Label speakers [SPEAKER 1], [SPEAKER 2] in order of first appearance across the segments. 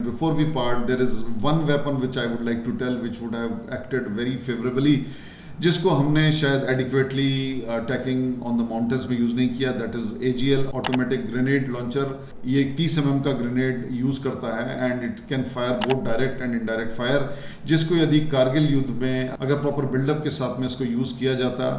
[SPEAKER 1] before we part, there is one weapon which I would like to tell which would have acted very favorably, जिसको हमने शायद adequately attacking on the mountains में use नहीं किया, that is AGL automatic grenade launcher. ये 30 mm का grenade use करता है and it can fire both direct and indirect fire, जिसको यदि कारगिल युद्ध में अगर प्रॉपर बिल्डअप के साथ में इसको यूज़ किया जाता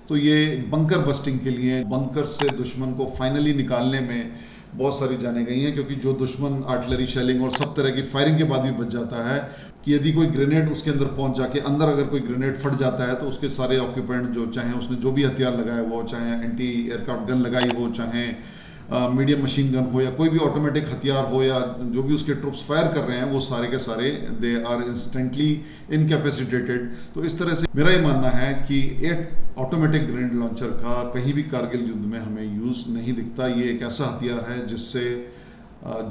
[SPEAKER 1] तो ये बंकर बस्टिंग के लिए, बंकर से दुश्मन को फाइनली निकालने में बहुत सारी जाने गई हैं, क्योंकि जो दुश्मन आर्टिलरी शेलिंग और सब तरह की फायरिंग के बाद भी बच जाता है कि यदि कोई ग्रेनेड उसके अंदर पहुंच जाके अंदर अगर कोई ग्रेनेड फट जाता है तो उसके सारे ऑक्यूपेंट जो चाहे उसने जो भी हथियार लगाया वो, चाहे एंटी एयरक्राफ्ट गन लगाई हो, चाहे मीडियम मशीन गन हो या कोई भी ऑटोमेटिक हथियार हो या जो भी उसके ट्रुप्स फायर कर रहे हैं, वो सारे के सारे दे आर इंस्टेंटली इनकैपेसिटेटेड। तो इस तरह से मेरा ये मानना है कि एक ऑटोमेटिक ग्रेनेड लॉन्चर का कहीं भी कारगिल युद्ध में हमें यूज़ नहीं दिखता। ये एक ऐसा हथियार है जिससे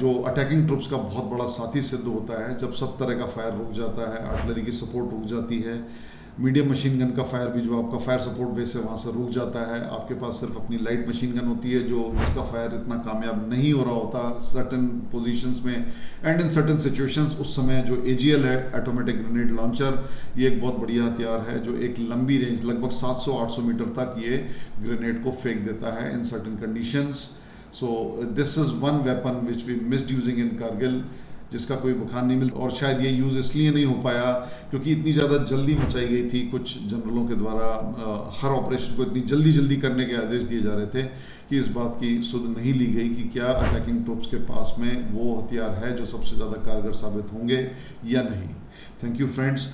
[SPEAKER 1] जो अटैकिंग ट्रुप्स का बहुत बड़ा साथी सिद्ध होता है। जब सब तरह का फायर रुक जाता है, आर्टिलरी की सपोर्ट रुक जाती है, मीडियम मशीन गन का फायर भी जो आपका फायर सपोर्ट बेस है वहाँ से रुक जाता है, आपके पास सिर्फ अपनी लाइट मशीन गन होती है जो जिसका फायर इतना कामयाब नहीं हो रहा होता सर्टन पोजीशंस में एंड इन सर्टन सिचुएशंस, उस समय जो AGL है ऑटोमेटिक ग्रेनेड लॉन्चर, ये एक बहुत बढ़िया हथियार है जो एक लंबी रेंज लगभग 700-800 मीटर तक ये ग्रेनेड को फेंक देता है in certain conditions. So this is one weapon which we missed using in Kargil, जिसका कोई बखान नहीं मिलता। और शायद ये यूज़ इसलिए नहीं हो पाया क्योंकि इतनी ज़्यादा जल्दी मचाई गई थी कुछ जनरलों के द्वारा, हर ऑपरेशन को इतनी जल्दी करने के आदेश दिए जा रहे थे कि इस बात की सुध नहीं ली गई कि क्या अटैकिंग ट्रुप्स के पास में वो हथियार है जो सबसे ज़्यादा कारगर साबित होंगे या नहीं। Thank you friends,